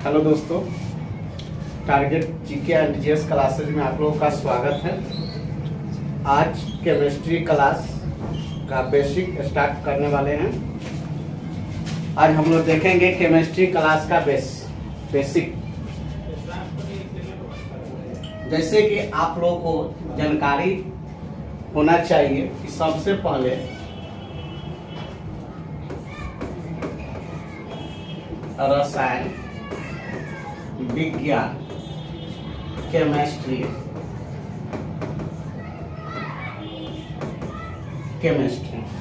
Hello दोस्तों, target GK and GS classes में आप लोगों का स्वागत है। आज केमिस्ट्री क्लास का बेसिक स्टार्ट करने वाले हैं। आज हम लोग देखेंगे केमिस्ट्री क्लास का बेसिक। जैसे कि आप लोगों को जानकारी होना चाहिए कि सबसे पहले रसायन विज्ञान केमिस्ट्री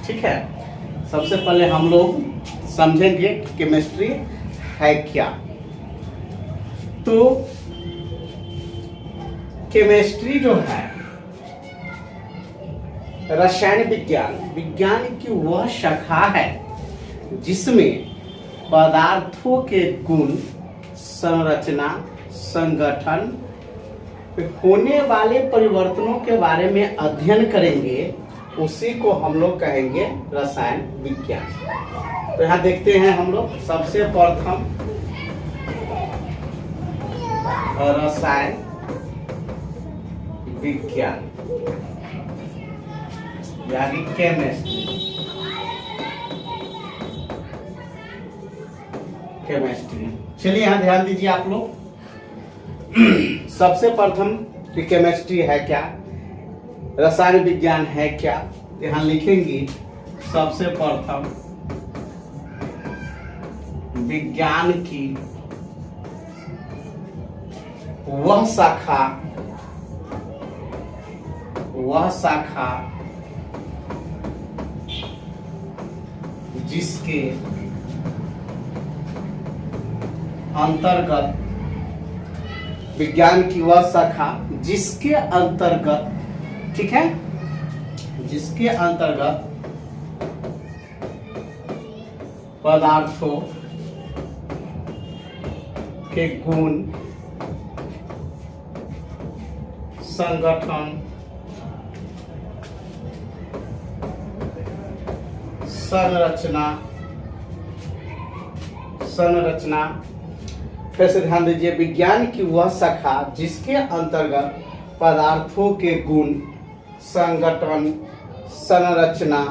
ठीक है। सबसे पहले हम लोग समझेंगे केमिस्ट्री है क्या। तो केमिस्ट्री जो है रसायन विज्ञान की वह शाखा है जिसमें पदार्थों के गुण, संरचना, संगठन, होने वाले परिवर्तनों के बारे में अध्ययन करेंगे। उसी को हम लोग कहेंगे रसायन विज्ञान। तो यहाँ देखते हैं हम लोग सबसे प्रथम रसायन विज्ञान यानी केमिस्ट्री। चलिए यहाँ ध्यान दीजिए आप लोग। सबसे प्रथम कि केमिस्ट्री है क्या, रसायन विज्ञान है क्या। यहाँ लिखेंगे सबसे प्रथम विज्ञान की वह शाखा जिसके अंतर्गत, विज्ञान की वह शाखा जिसके अंतर्गत, ठीक है, जिसके अंतर्गत पदार्थों के गुण, संगठन, संरचना। फिर से ध्यान दीजिए, विज्ञान की वह शाखा जिसके अंतर्गत पदार्थों के गुण, संगठन, संरचना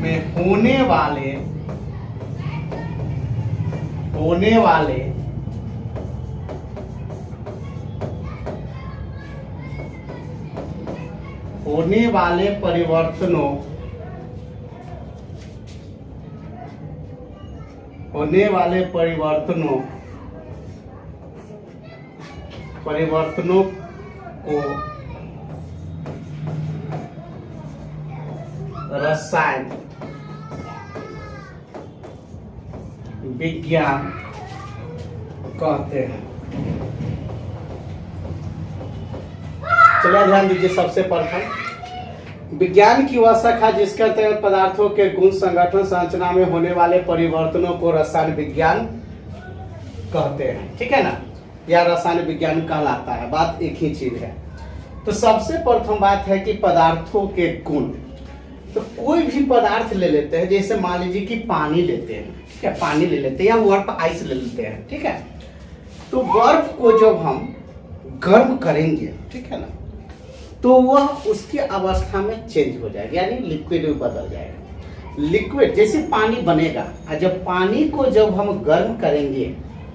में होने वाले परिवर्तनों को रसायन विज्ञान कहते हैं। चलिए ध्यान दीजिए, सबसे प्रथम विज्ञान की वह शाखा जिसके अंतर्गत पदार्थों के गुण, संगठन, संरचना में होने वाले परिवर्तनों को रसायन विज्ञान कहते हैं, ठीक है ना, या रसायन विज्ञान कहलाता है। बात एक ही चीज है। तो सबसे प्रथम बात है कि पदार्थों के गुण। तो कोई भी पदार्थ ले लेते हैं, जैसे मान लीजिए कि पानी लेते हैं, ठीक है, पानी ले लेते हैं या बर्फ आइस ले लेते हैं, ठीक है। तो बर्फ को जब हम गर्म करेंगे, ठीक है ना, तो वह उसकी अवस्था में चेंज हो जाएगा, यानी लिक्विड में बदल जाएगा। लिक्विड जैसे पानी बनेगा, और जब पानी को जब हम गर्म करेंगे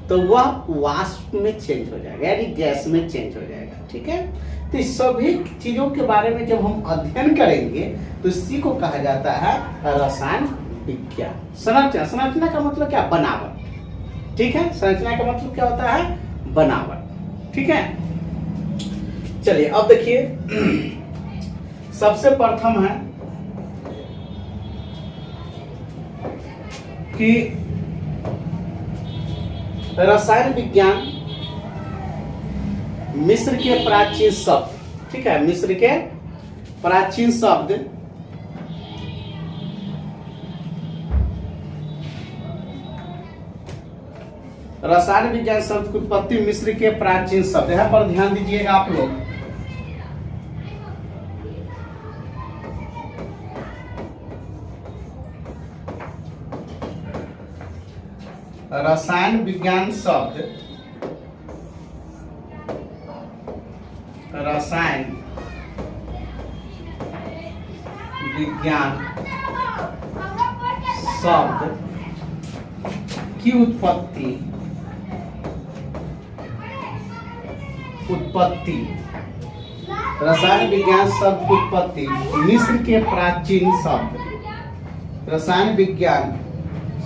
तो वह वाष्प में चेंज हो जाएगा, यानी गैस में चेंज हो जाएगा, ठीक है। तो इस सभी चीजों के बारे में जब हम अध्ययन करेंगे तो इसी को कहा जाता है रसायन विज्ञान। संरचना का मतलब क्या, बनावट, ठीक है। संरचना का मतलब क्या होता है, बनावट, ठीक है। चलिए अब देखिए, सबसे प्रथम है कि रसायन विज्ञान मिस्र के प्राचीन शब्द, ठीक है, मिस्र के प्राचीन शब्द रसायन विज्ञान शब्द की उत्पत्ति मिस्र के प्राचीन शब्द। यहाँ पर ध्यान दीजिएगा आप लोग, रसायन विज्ञान शब्द रसायन विज्ञान शब्द की उत्पत्ति रसायन विज्ञान शब्द की उत्पत्ति मिस्र के प्राचीन शब्द रसायन विज्ञान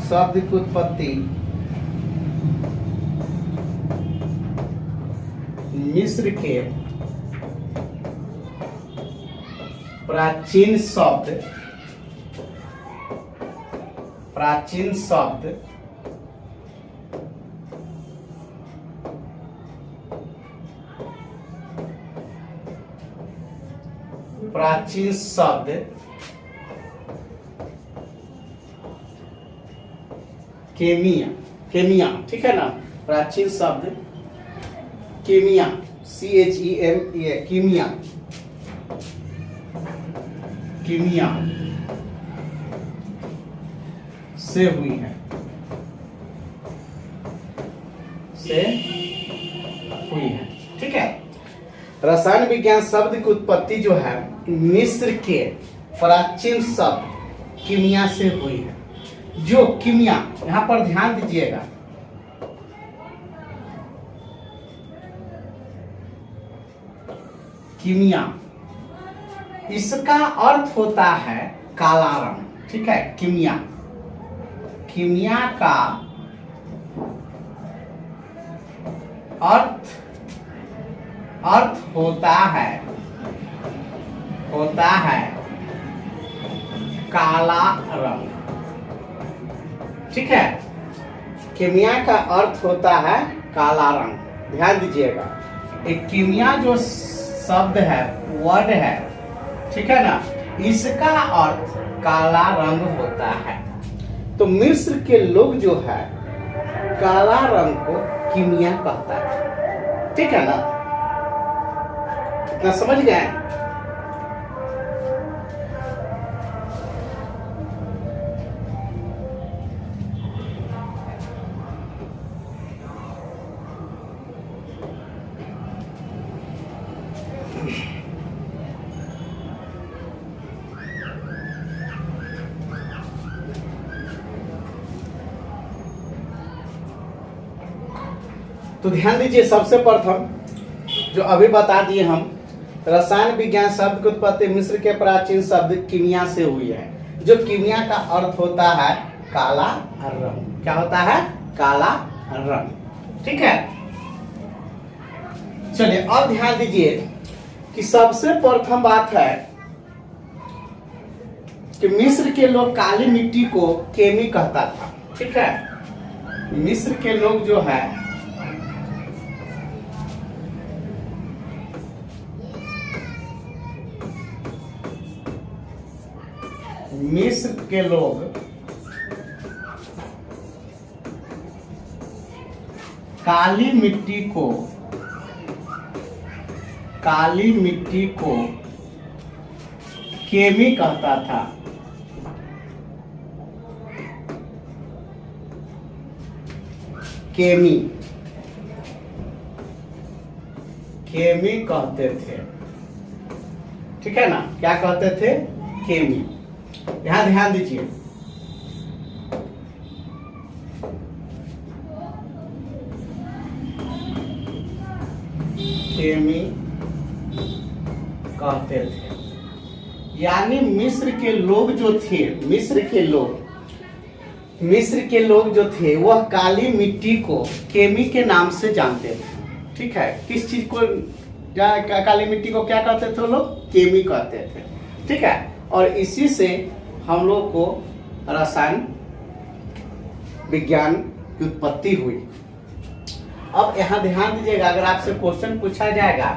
शब्द की उत्पत्ति मिस्र के प्राचीन शब्द प्राचीन शब्द केमिया केमिया, ठीक है ना। प्राचीन शब्द केमिया CHEMIA कीमिया कीमिया से हुई है ठीक है। रसायन विज्ञान शब्द की उत्पत्ति जो है मिस्र के प्राचीन शब्द कीमिया से हुई है। जो कीमिया, यहां पर ध्यान दीजिएगा, कीमिया इसका अर्थ होता है काला रंग, ठीक है। कीमिया कीमिया का अर्थ होता है काला रंग, ठीक है। कीमिया का अर्थ होता है काला रंग। ध्यान दीजिएगा, एक कीमिया जो शब्द है, वर्ड है, ठीक है ना, इसका अर्थ काला रंग होता है। तो मिस्र के लोग जो है काला रंग को कीमिया कहता है, ठीक है ना। इतना समझ गए? तो ध्यान दीजिए, सबसे प्रथम जो अभी बता दिए हम, रसायन विज्ञान शब्द की उत्पत्ति मिस्र के प्राचीन शब्द कीमिया से हुई है। जो कीमिया का अर्थ होता है काला रंग। क्या होता है? काला रंग, ठीक है। चलिए अब ध्यान दीजिए कि सबसे प्रथम बात है कि मिस्र के लोग काली मिट्टी को केमी कहता था, ठीक है। मिस्र के लोग जो है मिस्र के लोग काली मिट्टी को केमी कहता था। केमी कहते थे, ठीक है ना। क्या कहते थे? केमी। यहां ध्यान दीजिए, केमी कहते थे, यानी मिस्र के लोग जो थे, मिस्र के लोग जो थे वह काली मिट्टी को केमी के नाम से जानते थे, ठीक है। किस चीज को, काली मिट्टी को क्या कहते थे वो लोग? केमी कहते थे, ठीक है। और इसी से हम लोग को रसायन विज्ञान की उत्पत्ति हुई। अब यहाँ ध्यान दीजिएगा, अगर आपसे क्वेश्चन पूछा जाएगा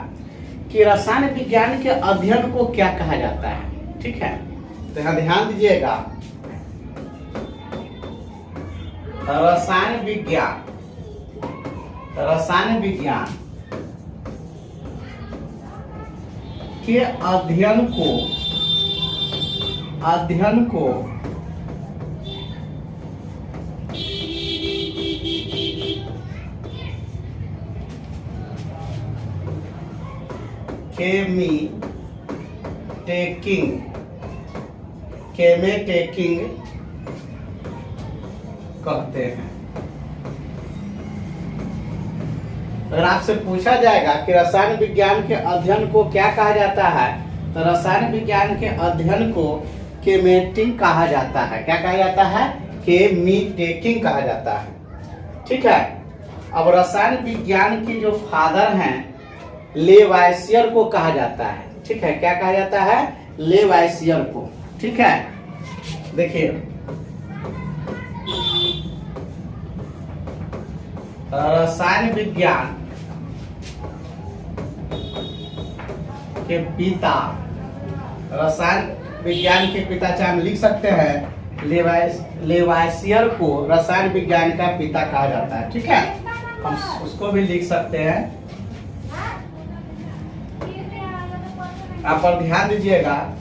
कि रसायन विज्ञान के अध्ययन को क्या कहा जाता है, ठीक है, तो यहाँ ध्यान दीजिएगा, रसायन विज्ञान के अध्ययन केमेटेकिंग कहते हैं। अगर आपसे पूछा जाएगा कि रसायन विज्ञान के अध्ययन को क्या कहा जाता है, तो रसायन विज्ञान के अध्ययन को केमेटिंग कहा जाता है। क्या कहा जाता है? केमीटेकिंग कहा जाता है। ठीक है। अब रसायन विज्ञान के जो फादर हैं लेवाइसियर को कहा जाता है। ठीक है, क्या कहा जाता है? लेवाइसियर को। ठीक है, देखिए रसायन विज्ञान के पिता, रसायन विज्ञान के पिता चाहे हम लिख सकते हैं लेवाइसियर को रसायन विज्ञान का पिता कहा जाता है। ठीक है, हम उसको भी लिख सकते हैं। आप पर ध्यान दीजिएगा,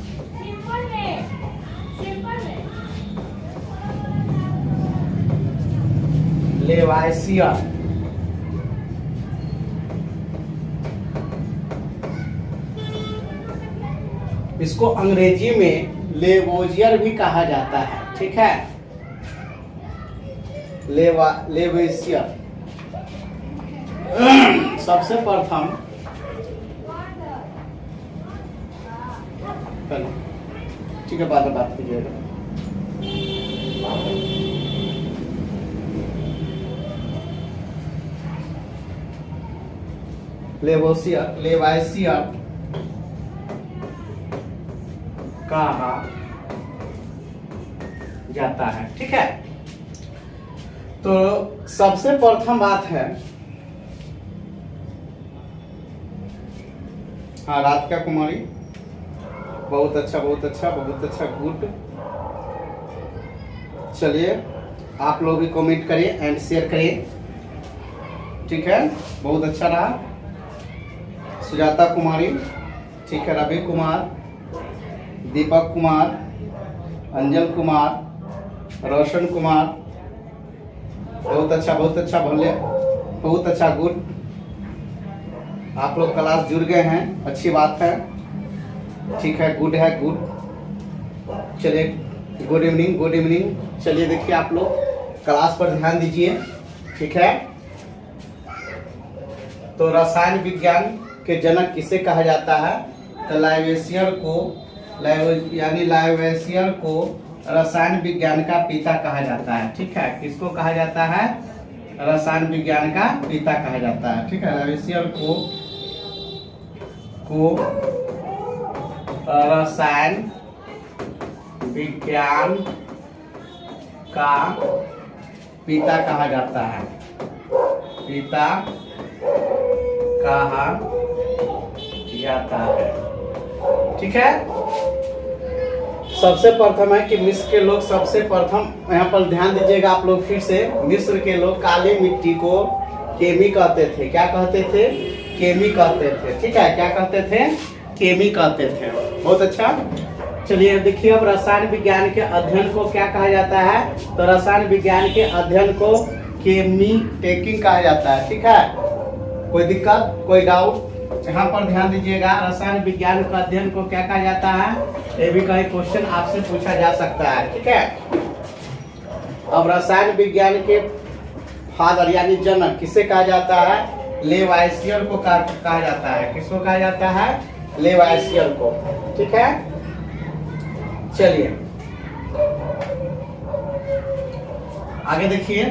लेवाइसियर इसको अंग्रेजी में लेवोजियर भी कहा जाता है। ठीक है, लेवोजियर सबसे प्रथम ठीक है, बाद में बात कीजिएगा। लेवाइसियर कहा जाता है। ठीक है, तो सबसे प्रथम बात है, हाँ राधिका कुमारी, बहुत अच्छा बहुत अच्छा बहुत अच्छा, गुड। चलिए आप लोग भी कमेंट करिए एंड शेयर करिए। ठीक है, बहुत अच्छा रहा। सुजाता कुमारी, ठीक है, रवि कुमार, दीपक कुमार, अंजल कुमार, रोशन कुमार, बहुत अच्छा भले, बहुत अच्छा, गुड। आप लोग क्लास जुड़ गए हैं, अच्छी बात है। ठीक है, गुड है, गुड। चलिए गुड इवनिंग, गुड इवनिंग। चलिए देखिए आप लोग क्लास पर ध्यान दीजिए। ठीक है, तो रसायन विज्ञान के जनक किसे कहा जाता है? तो लाइवेसियर को रसायन विज्ञान का पिता कहा जाता है। ठीक है, किसको कहा जाता है? रसायन विज्ञान का पिता कहा जाता है। ठीक है, लाइवेसियर को रसायन विज्ञान का पिता कहा जाता है। पिता कहा जाता है। ठीक है, सबसे प्रथम है कि मिस्र के लोग सबसे प्रथम, यहाँ पर ध्यान दीजिएगा आप लोग फिर से, मिस्र के लोग काली मिट्टी को केमी कहते थे। क्या कहते थे? केमी कहते थे। ठीक है, क्या कहते थे? केमी कहते थे। बहुत अच्छा। चलिए देखिए, अब रसायन विज्ञान के अध्ययन को क्या कहा जाता है? तो रसायन विज्ञान के अध्ययन को केमीटेकिंग कहा जाता है। ठीक है, कोई दिक्कत, कोई डाउट? यहाँ पर ध्यान दीजिएगा, रसायन विज्ञान का अध्ययन को क्या कहा जाता है? ये भी कई क्वेश्चन आपसे पूछा जा सकता है। ठीक है, अब रसायन विज्ञान के फादर यानी जनक किसे कहा जाता है? लेवाइसियर को कहा जाता है। किसको कहा जाता है? लेवाइसियर को। ठीक है, चलिए आगे देखिए।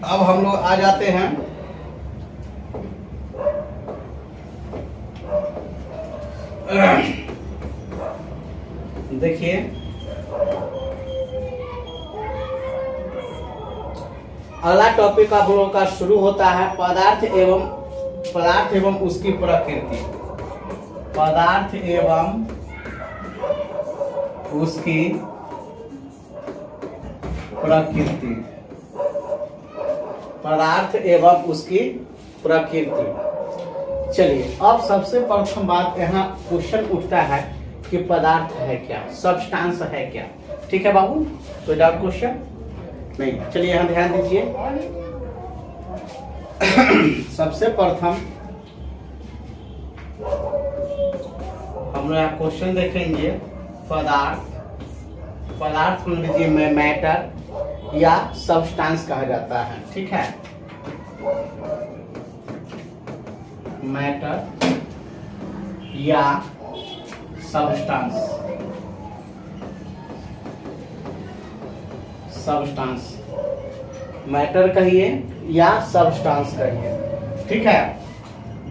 अब हम लोग आ जाते हैं देखिए, अगला टॉपिक आप लोगों का शुरू होता है पदार्थ एवं उसकी प्रकृति। पदार्थ एवं उसकी प्रकृति। पदार्थ एवं उसकी प्रकृति। चलिए, अब सबसे प्रथम बात यहाँ क्वेश्चन उठता है कि पदार्थ है क्या, सब्सटेंस है क्या। ठीक है बाबू, कोई डाउट क्वेश्चन नहीं? चलिए यहाँ ध्यान दीजिए। सबसे प्रथम हम लोग यहाँ क्वेश्चन देखेंगे। पदार्थ मान लीजिए में मैटर या सब्सटेंस कहा जाता है, ठीक है। मैटर या सब्सटेंस, मैटर कहिए या सब्सटेंस कहिए, ठीक है।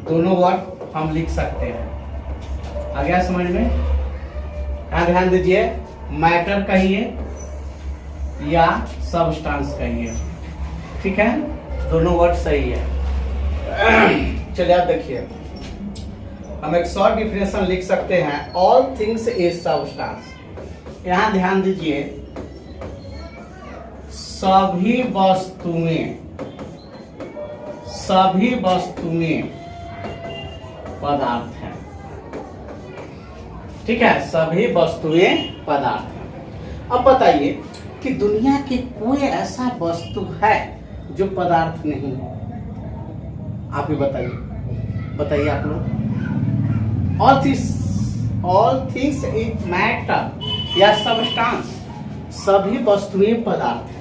दोनों वर्ड हम लिख सकते हैं। आ गया समझ में? यहाँ ध्यान दीजिए, मैटर कहिए या सब्सटेंस कहिए, ठीक है। दोनों वर्ड सही है। चलिए आप देखिए, हम एक शॉर्ट डिफिनेशन लिख सकते हैं। All things is substance. यहाँ ध्यान दीजिए, सभी वस्तुएं पदार्थ हैं, ठीक है। सभी वस्तुएं पदार्थ हैं। अब बताइए कि दुनिया की कोई ऐसा वस्तु है जो पदार्थ नहीं है? आप ही बताइए आप लोग। ऑल थिंग्स इज मैटर या सब्सटेंस। सभी वस्तुएं पदार्थ हैं,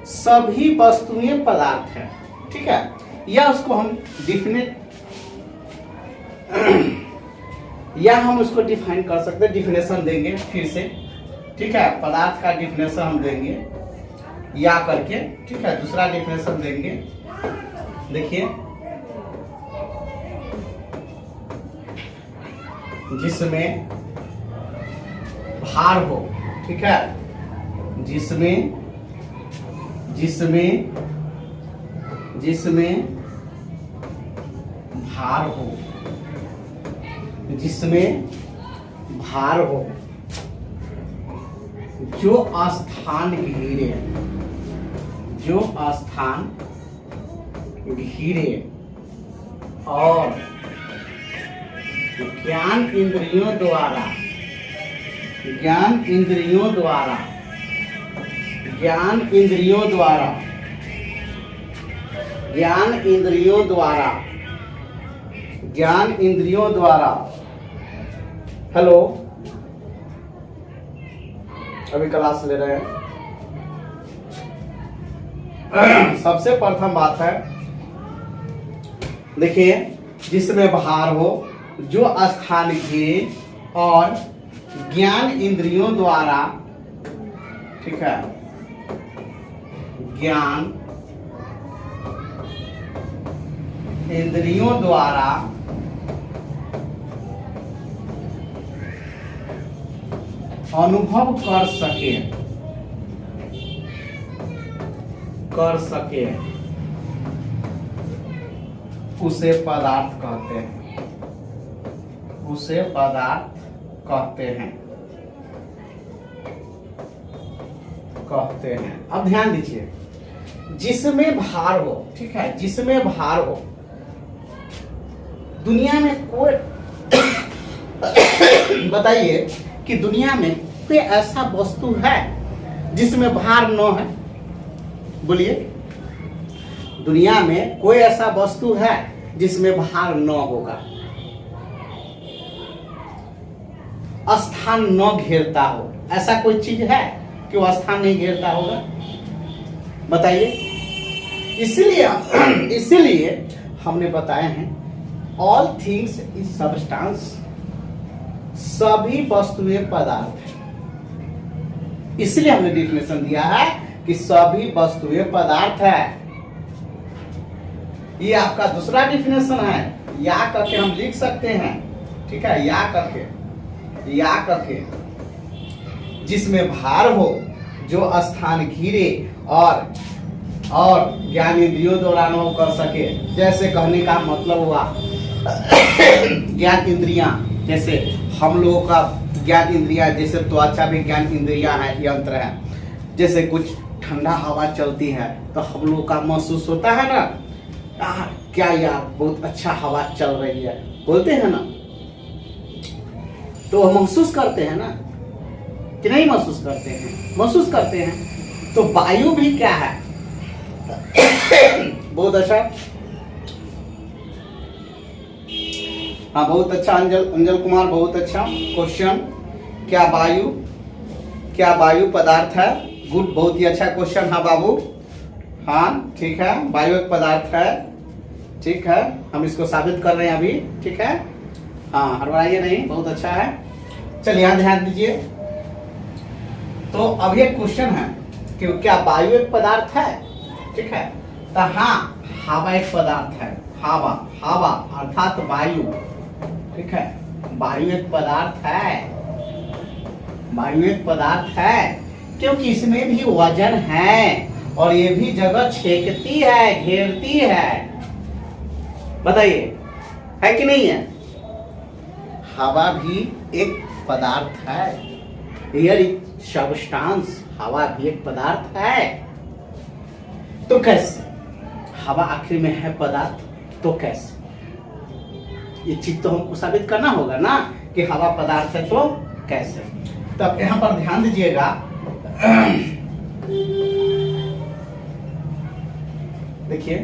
सभी वस्तुएं पदार्थ हैं, ठीक है। या उसको हम हम उसको डिफाइन कर सकते हैं, डिफिनेशन देंगे फिर से, ठीक है। पदार्थ का डिफिनेशन हम देंगे या करके, ठीक है। दूसरा डिफिनेशन देंगे, देखिए, जिसमें भार हो, ठीक है। जिसमें भार हो, जिसमें भार हो, जो स्थान घिरे, और ज्ञान इंद्रियों द्वारा हेलो, अभी क्लास ले रहे हैं। सबसे प्रथम बात है, देखिए, जिसमें भार हो, जो स्थान घिरे, और ज्ञान इंद्रियों द्वारा, ठीक है, ज्ञान इंद्रियों द्वारा अनुभव कर सके उसे पदार्थ कहते हैं। अब ध्यान दीजिए, जिसमें भार हो, ठीक है, जिसमें भार हो। दुनिया में कोई बताइए कि दुनिया में कोई ऐसा वस्तु है जिसमें भार न है? बोलिए, दुनिया में कोई ऐसा वस्तु है जिसमें भार न होगा, स्थान न घेरता हो? ऐसा कोई चीज है कि वो स्थान नहीं घेरता होगा? बताइए। इसीलिए हमने बताए हैं, ऑल थिंग्स इज सब्सटेंस। सभी वस्तुएं पदार्थ हैं। इसलिए हमने डिफिनेशन दिया है कि सभी वस्तुएं पदार्थ है। ये आपका दूसरा डिफिनेशन है। या करके हम लिख सकते हैं, ठीक है। या करके जिसमें भार हो, जो स्थान घिरे, और ज्ञान इंद्रियों द्वारा अनुभव कर सके। जैसे कहने का मतलब हुआ, ज्ञान इंद्रियां, जैसे हम लोगों का ज्ञान इंद्रियां, जैसे त्वचा भी ज्ञान इंद्रियां है, यंत्र है। जैसे कुछ ठंडा हवा चलती है तो हम लोगों का महसूस होता है ना, क्या यार बहुत अच्छा हवा चल रही है, बोलते हैं ना, तो महसूस करते हैं ना कि नहीं? महसूस करते हैं। तो वायु भी क्या है? बहुत अच्छा हाँ बहुत अच्छा अंजल कुमार, बहुत अच्छा क्वेश्चन। क्या वायु पदार्थ है? गुड, बहुत ही अच्छा क्वेश्चन। हाँ बाबू, हाँ ठीक है, वायु एक पदार्थ है। ठीक है, हम इसको साबित कर रहे हैं अभी। ठीक है, हाँ हड़बड़ाइए नहीं, बहुत अच्छा है। चलिए यहाँ ध्यान दीजिए। तो अब एक क्वेश्चन है कि क्या वायु एक पदार्थ है? ठीक है, तो हाँ हवा एक पदार्थ है। हवा अर्थात वायु। ठीक है, वायु एक पदार्थ है। वायु एक पदार्थ है क्योंकि इसमें भी वजन है और ये भी जगह छेकती है, घेरती है। बताइए, है कि नहीं है? हवा भी एक पदार्थ है। एयर सब्सटेंस, हवा भी एक पदार्थ है। तो कैसे हवा आखिर में है पदार्थ? तो कैसे? ये चीज तो हमको साबित करना होगा ना कि हवा पदार्थ है। तो कैसे? तब यहां पर ध्यान दीजिएगा। देखिए,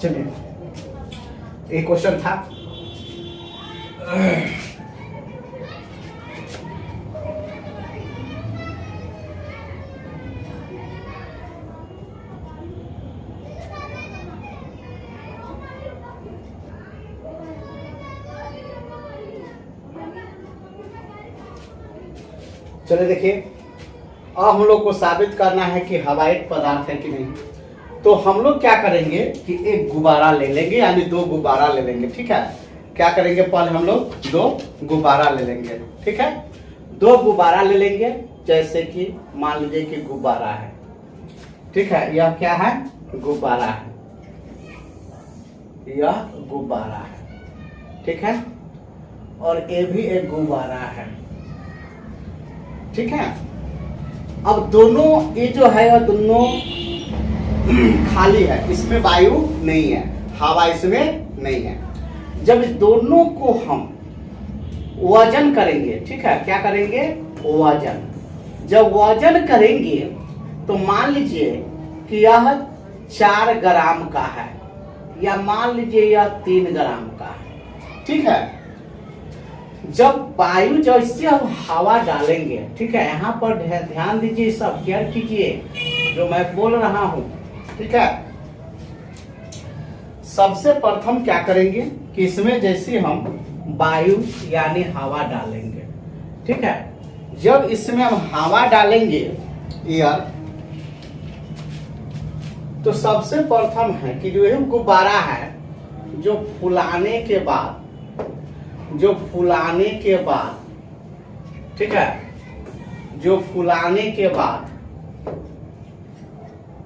चलिए एक क्वेश्चन था। चलिए देखिए, अब हम लोग को साबित करना है कि हवा एक पदार्थ है कि नहीं। तो हम लोग क्या करेंगे कि एक गुब्बारा ले लेंगे, यानी 2 गुब्बारा ले लेंगे। ठीक है, क्या करेंगे, पहले हम लोग 2 गुब्बारा ले लेंगे। ठीक है, 2 गुब्बारा ले लेंगे। जैसे कि मान लीजिए कि गुब्बारा है। ठीक है, यह क्या है? गुब्बारा है। यह गुब्बारा है। ठीक है, और ये भी एक गुब्बारा है। ठीक है, अब दोनों ये जो है यह दोनों खाली है, इसमें वायु नहीं है, हवा इसमें नहीं है। जब इस दोनों को हम वजन करेंगे, ठीक है, क्या करेंगे? वजन। जब वजन करेंगे तो मान लीजिए कि यह 4 ग्राम का है, या मान लीजिए यह 3 ग्राम का है। ठीक है, जब वायु जैसे हम हवा डालेंगे, ठीक है, यहाँ पर ध्यान दीजिए, सब केयर कीजिए जो मैं बोल रहा हूं। ठीक है, सबसे प्रथम क्या करेंगे कि इसमें जैसे हम वायु यानी हवा डालेंगे। ठीक है, जब इसमें हम हवा डालेंगे एयर, तो सबसे प्रथम है कि जो ये गुब्बारा है, जो फुलाने के बाद, ठीक है, जो फुलाने के बाद,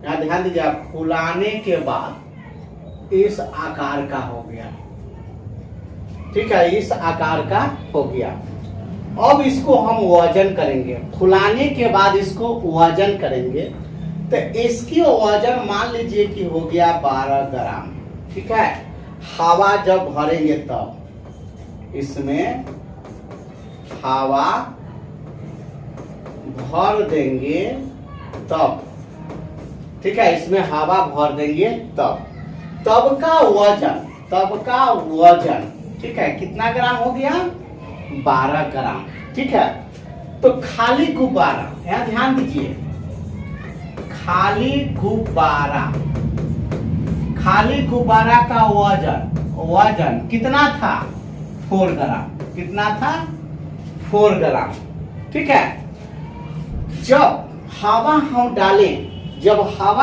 यहां ध्यान दीजिए, फुलाने के बाद इस आकार का हो गया। ठीक है, इस आकार का हो गया। अब इसको हम वजन करेंगे। फुलाने के बाद इसको वजन करेंगे, तो इसकी वजन मान लीजिए कि हो गया 12 ग्राम। ठीक है, हवा जब भरेंगे तब इसमें हवा भर देंगे तब, ठीक है, इसमें हवा भर देंगे तब का वजन, ठीक है, कितना ग्राम हो गया? 12 ग्राम। ठीक है, तो खाली गुब्बारा, यहाँ ध्यान दीजिए, खाली गुब्बारा का वजन कितना था? 4 ग्राम। कितना था? 4 ग्राम। ठीक है, जब हवा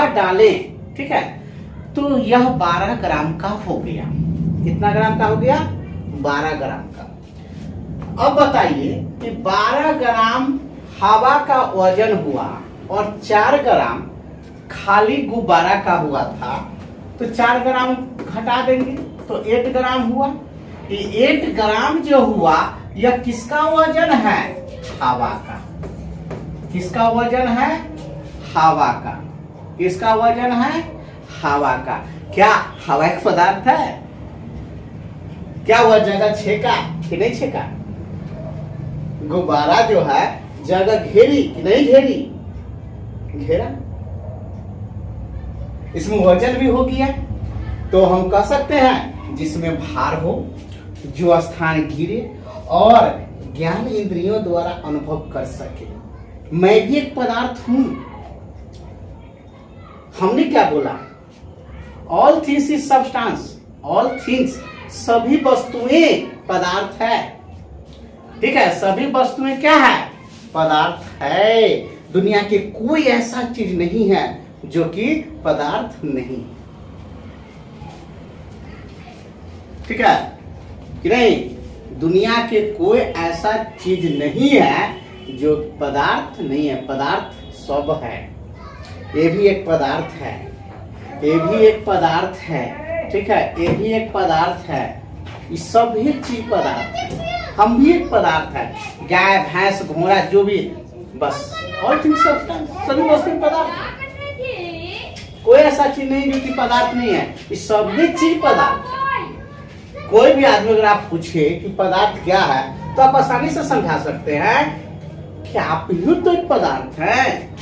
डालें, ठीक है, तो यह 12 ग्राम का हो गया। कितना ग्राम का हो गया? 12 ग्राम का। अब बताइए कि 12 ग्राम हवा का वजन हुआ और 4 ग्राम खाली गुब्बारा का हुआ था, तो 4 ग्राम घटा देंगे तो 8 ग्राम हुआ। ये 8 ग्राम जो हुआ, यह किसका वजन है? हवा का। किसका वजन है? हवा का। किसका वजन है? हवा का। क्या हवा एक पदार्थ है? क्या वह जगह छेका कि नहीं छेका? गुब्बारा जो है जगह घेरी कि नहीं घेरी, घेरा। इसमें वजन भी हो गया, तो हम कह सकते हैं जिसमें भार हो, जो स्थान घिरे और ज्ञान इंद्रियों द्वारा अनुभव कर सके। मैं भी एक पदार्थ हूं। हमने क्या बोला? All things is substance, all things, सभी वस्तुएं पदार्थ है। ठीक है, सभी वस्तुएं क्या है? पदार्थ है। दुनिया की कोई ऐसा चीज नहीं है जो कि पदार्थ नहीं। ठीक है कि नहीं? दुनिया के कोई ऐसा चीज नहीं है जो पदार्थ नहीं है। पदार्थ सब है। ये भी एक पदार्थ है, ये भी एक पदार्थ है। ठीक है, ये भी एक पदार्थ है। ये सभी चीज पदार्थ है। हम भी एक पदार्थ है। गाय, भैंस, घोड़ा, जो भी, बस ऑल थिंग्स सब्सटेंस, सभी वस्तु पदार्थ है। कोई ऐसा चीज नहीं जो कि पदार्थ नहीं है। ये सभी चीज पदार्थ है। कोई भी आदमी अगर आप पूछे कि पदार्थ क्या है, तो आप आसानी से समझा सकते हैं कि आप ही तो एक पदार्थ है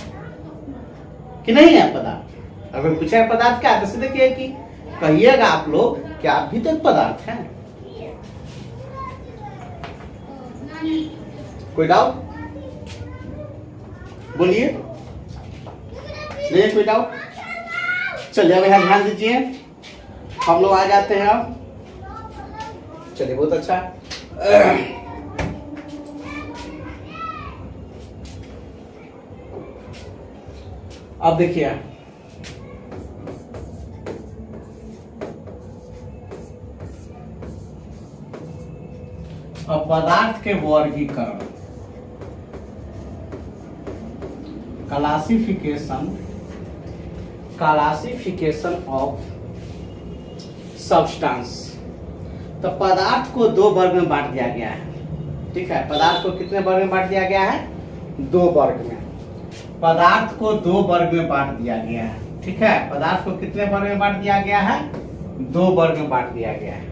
कि नहीं है पदार्थ। अगर पूछे पदार्थ क्या है, तो सीधे कहिएगा आप लोग कि आप भी तो एक पदार्थ हैं। कोई डाउट? बोलिए। नहीं कोई डाउट? चलिए अब यहाँ ध्यान दीजिए, हम लोग आ जाते हैं अब। चलिए बहुत अच्छा। अब देखिए, अब पदार्थ के वर्गीकरण, क्लासिफिकेशन ऑफ सब्सटेंस। तो पदार्थ को दो वर्ग में बांट दिया गया है। ठीक है, पदार्थ को कितने वर्ग में बांट दिया गया है? दो वर्ग में। पदार्थ को दो वर्ग में बांट दिया गया है। ठीक है, पदार्थ को कितने वर्ग में बांट दिया गया है? दो वर्ग में बांट दिया गया है।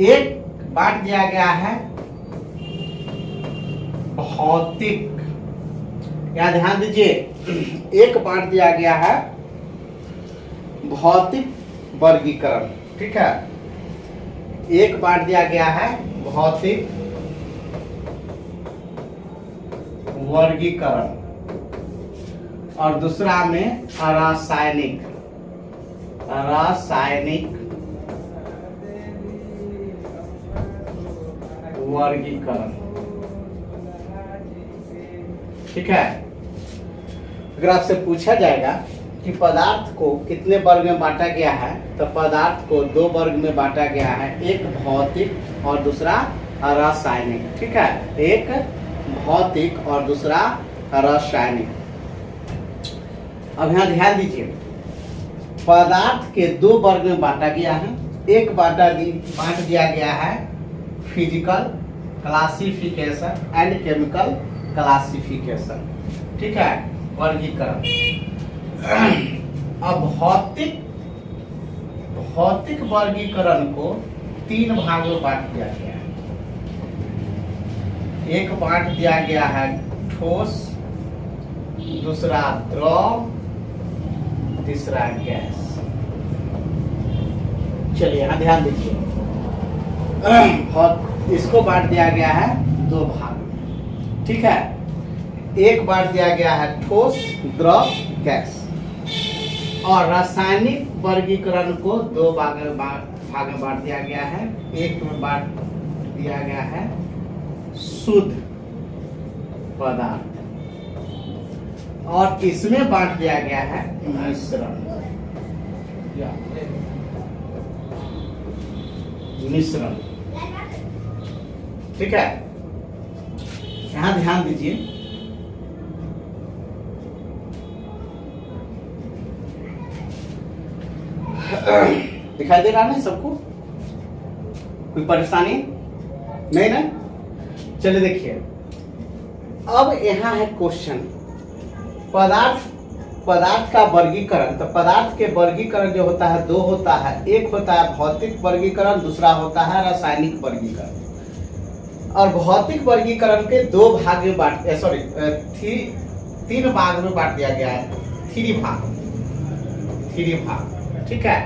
एक बांट दिया गया है भौतिक, या ध्यान दीजिए, एक बांट दिया गया है भौतिक वर्गीकरण। ठीक है, एक बांट दिया गया है भौतिक वर्गीकरण और दूसरा में रासायनिक वर्गीकरण। ठीक है, अगर आपसे पूछा जाएगा कि पदार्थ को कितने वर्ग में बांटा गया है, तो पदार्थ को दो वर्ग में बांटा गया है, एक भौतिक और दूसरा रासायनिक। ठीक है, एक भौतिक और दूसरा रासायनिक। अब यहाँ ध्यान दीजिए, पदार्थ के दो वर्ग में बांटा गया है। एक बांट दिया गया है physical classification and chemical classification. ठीक है, वर्गीकरण। अब भौतिक वर्गीकरण को तीन भाग में बांट दिया गया है। एक बांट दिया गया है ठोस, दूसरा द्रव, तीसरा गैस। चलिए यहाँ ध्यान दीजिए, इसको बांट दिया गया है दो भाग में। ठीक है, एक बांट दिया गया है ठोस, द्रव, गैस। और रासायनिक वर्गीकरण को दो भाग में बांट दिया गया है। एक में बांट दिया गया है शुद्ध पदार्थ और इसमें बांट दिया गया है मिश्रण। ठीक है, यहां ध्यान दीजिए, दिखाई दे रहा नहीं सबको? कोई परेशानी नहीं ना? चलिए देखिए, अब यहाँ है क्वेश्चन, पदार्थ का वर्गीकरण। तो पदार्थ के वर्गीकरण जो होता है दो होता है, एक होता है भौतिक वर्गीकरण, दूसरा होता है रासायनिक वर्गीकरण। और भौतिक वर्गीकरण के दो भाग में तीन भाग में बांट दिया गया है। थ्री भाग, ठीक है।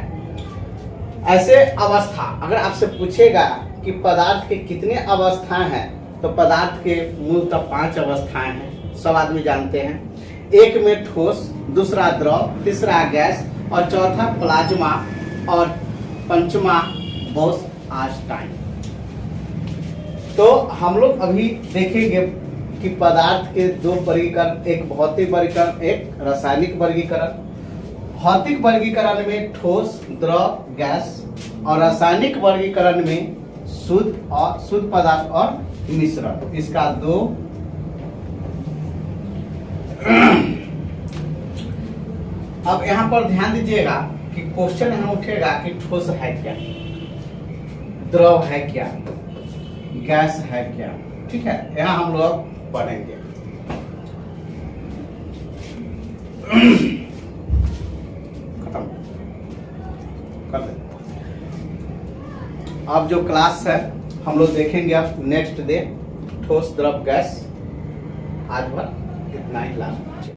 ऐसे अवस्था, अगर आपसे पूछेगा कि पदार्थ के कितने अवस्थाएं हैं, तो पदार्थ के मूलतः 5 अवस्थाएं हैं, सब आदमी जानते हैं। एक में ठोस, दूसरा द्रव, तीसरा गैस और चौथा प्लाज्मा और पंचमा बॉस-आइंस्टाइन। तो हम लोग अभी देखेंगे कि पदार्थ के दो वर्गीकरण, एक भौतिक वर्गीकरण, एक रासायनिक वर्गीकरण। भौतिक वर्गीकरण में ठोस, द्रव, गैस और रासायनिक वर्गीकरण में शुद्ध पदार्थ और मिश्रण। इसका दो अब यहाँ पर ध्यान दीजिएगा कि क्वेश्चन यहाँ उठेगा कि ठोस है क्या, द्रव है क्या, गैस है क्या, ठीक है। यहाँ हम लोग पढ़ेंगे। खत्म कर दे। अब जो क्लास है हम लोग देखेंगे अब नेक्स्ट डे, ठोस, द्रव, गैस। आज भर इतना ही लास्ट।